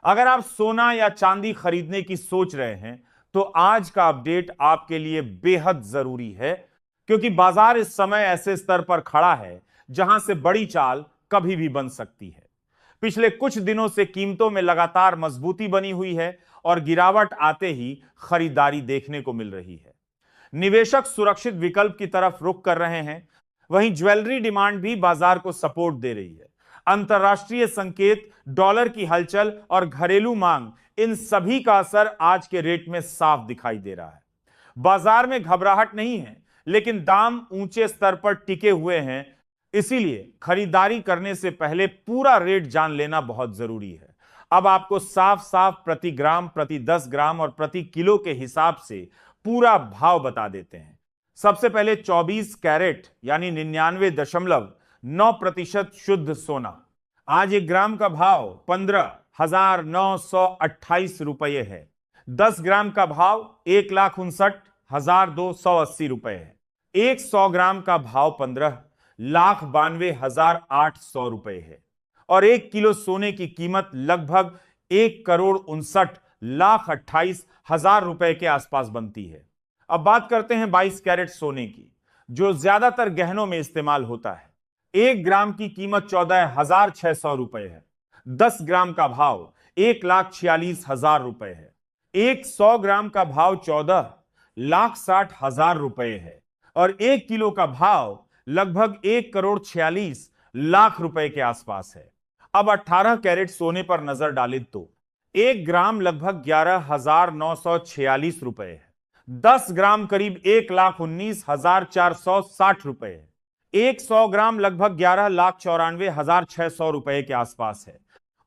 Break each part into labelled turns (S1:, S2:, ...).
S1: अगर आप सोना या चांदी खरीदने की सोच रहे हैं तो आज का अपडेट आपके लिए बेहद जरूरी है, क्योंकि बाजार इस समय ऐसे स्तर पर खड़ा है जहां से बड़ी चाल कभी भी बन सकती है। पिछले कुछ दिनों से कीमतों में लगातार मजबूती बनी हुई है और गिरावट आते ही खरीदारी देखने को मिल रही है। निवेशक सुरक्षित विकल्प की तरफ रुख कर रहे हैं, वहीं ज्वेलरी डिमांड भी बाजार को सपोर्ट दे रही है। अंतरराष्ट्रीय संकेत, डॉलर की हलचल और घरेलू मांग, इन सभी का असर आज के रेट में साफ दिखाई दे रहा है। बाजार में घबराहट नहीं है, लेकिन दाम ऊंचे स्तर पर टिके हुए हैं। इसीलिए खरीदारी करने से पहले पूरा रेट जान लेना बहुत जरूरी है। अब आपको साफ साफ प्रति ग्राम, प्रति 10 ग्राम और प्रति किलो के हिसाब से पूरा भाव बता देते हैं। सबसे पहले 24 कैरेट यानी 99.9% शुद्ध सोना। आज 1 ग्राम का भाव 15,928 रुपये है। 10 ग्राम का भाव 1,59,280 रुपये है। 100 ग्राम का भाव 15,92,800 रुपये है। और 1 किलो सोने की कीमत लगभग 1,68,28,000 रुपए के आसपास बनती है। अब बात करते हैं 22 कैरेट सोने की, जो ज्यादातर गहनों में इस्तेमाल होता है। 1 ग्राम की कीमत 14,600 रुपए है। 10 ग्राम का भाव 1,46,000 रुपए है। 100 ग्राम का भाव 14,60,000 रुपए है। और 1 किलो का भाव लगभग 1,46,00,000 रुपए के आसपास है। अब 18 कैरेट सोने पर नजर डालें तो 1 ग्राम लगभग 11,946 रुपए है। 10 ग्राम करीब 1,19,460 रुपए है। 100 ग्राम लगभग 11,94,600 रुपए के आसपास है।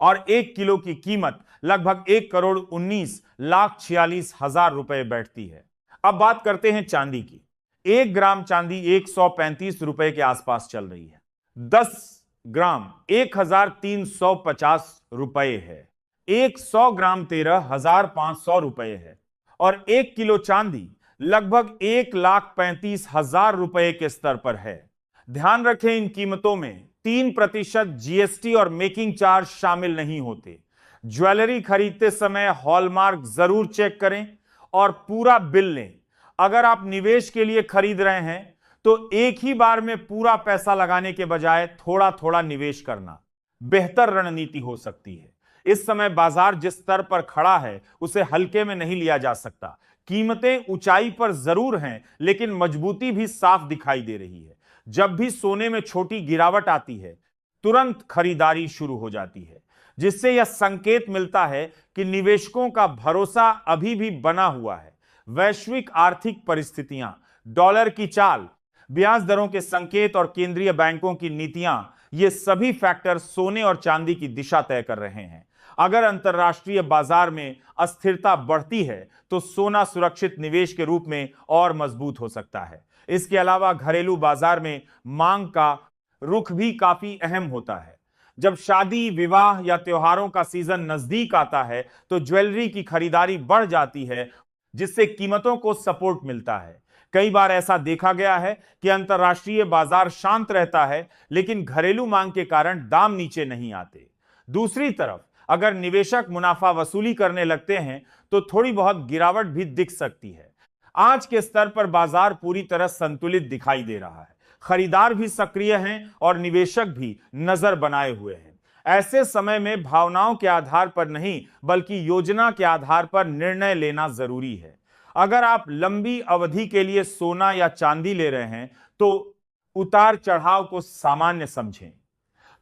S1: और 1 किलो की कीमत लगभग 1,19,46,000 रुपए बैठती है। अब बात करते हैं चांदी की। 1 ग्राम चांदी 135 रुपए के आसपास चल रही है। 10 ग्राम 1,350 रुपए है। 100 ग्राम 13,500 रुपए है। और 1 किलो चांदी लगभग 1,35,000 रुपए के स्तर पर है। ध्यान रखें, इन कीमतों में 3% जीएसटी और मेकिंग चार्ज शामिल नहीं होते। ज्वेलरी खरीदते समय हॉलमार्क जरूर चेक करें और पूरा बिल लें। अगर आप निवेश के लिए खरीद रहे हैं तो एक ही बार में पूरा पैसा लगाने के बजाय थोड़ा थोड़ा निवेश करना बेहतर रणनीति हो सकती है। इस समय बाजार जिस स्तर पर खड़ा है उसे हल्के में नहीं लिया जा सकता। कीमतें ऊंचाई पर जरूर हैं, लेकिन मजबूती भी साफ दिखाई दे रही है। जब भी सोने में छोटी गिरावट आती है, तुरंत खरीदारी शुरू हो जाती है, जिससे यह संकेत मिलता है कि निवेशकों का भरोसा अभी भी बना हुआ है। वैश्विक आर्थिक परिस्थितियां, डॉलर की चाल, ब्याज दरों के संकेत और केंद्रीय बैंकों की नीतियां, ये सभी फैक्टर सोने और चांदी की दिशा तय कर रहे हैं। अगर अंतरराष्ट्रीय बाजार में अस्थिरता बढ़ती है तो सोना सुरक्षित निवेश के रूप में और मजबूत हो सकता है। इसके अलावा घरेलू बाजार में मांग का रुख भी काफी अहम होता है। जब शादी, विवाह या त्योहारों का सीजन नजदीक आता है तो ज्वेलरी की खरीदारी बढ़ जाती है, जिससे कीमतों को सपोर्ट मिलता है। कई बार ऐसा देखा गया है कि अंतरराष्ट्रीय बाजार शांत रहता है, लेकिन घरेलू मांग के कारण दाम नीचे नहीं आते। दूसरी तरफ अगर निवेशक मुनाफा वसूली करने लगते हैं तो थोड़ी बहुत गिरावट भी दिख सकती है। आज के स्तर पर बाजार पूरी तरह संतुलित दिखाई दे रहा है। खरीदार भी सक्रिय हैं और निवेशक भी नजर बनाए हुए हैं। ऐसे समय में भावनाओं के आधार पर नहीं, बल्कि योजना के आधार पर निर्णय लेना जरूरी है। अगर आप लंबी अवधि के लिए सोना या चांदी ले रहे हैं तो उतार चढ़ाव को सामान्य समझें।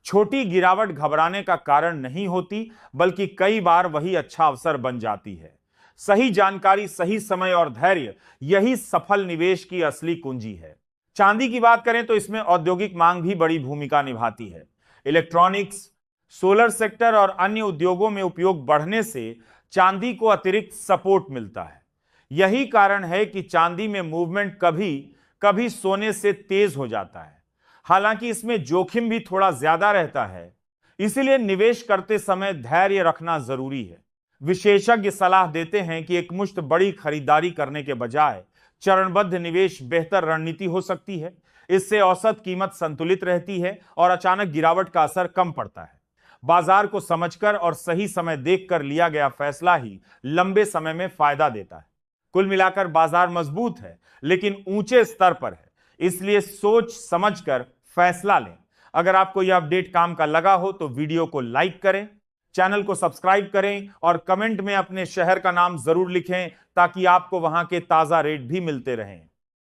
S1: छोटी गिरावट घबराने का कारण नहीं होती, बल्कि कई बार वही अच्छा अवसर बन जाती है। सही जानकारी, सही समय और धैर्य, यही सफल निवेश की असली कुंजी है। चांदी की बात करें तो इसमें औद्योगिक मांग भी बड़ी भूमिका निभाती है। इलेक्ट्रॉनिक्स, सोलर सेक्टर और अन्य उद्योगों में उपयोग बढ़ने से चांदी को अतिरिक्त सपोर्ट मिलता है। यही कारण है कि चांदी में मूवमेंट कभी कभी सोने से तेज हो जाता है। हालांकि इसमें जोखिम भी थोड़ा ज्यादा रहता है, इसीलिए निवेश करते समय धैर्य रखना जरूरी है। विशेषज्ञ सलाह देते हैं कि एकमुश्त बड़ी खरीदारी करने के बजाय चरणबद्ध निवेश बेहतर रणनीति हो सकती है। इससे औसत कीमत संतुलित रहती है और अचानक गिरावट का असर कम पड़ता है। बाजार को समझकर और सही समय देखकर लिया गया फैसला ही लंबे समय में फायदा देता है। कुल मिलाकर बाजार मजबूत है, लेकिन ऊंचे स्तर पर है, इसलिए सोच समझकर फैसला लें। अगर आपको यह अपडेट काम का लगा हो तो वीडियो को लाइक करें, चैनल को सब्सक्राइब करें और कमेंट में अपने शहर का नाम जरूर लिखें ताकि आपको वहां के ताजा रेट भी मिलते रहें।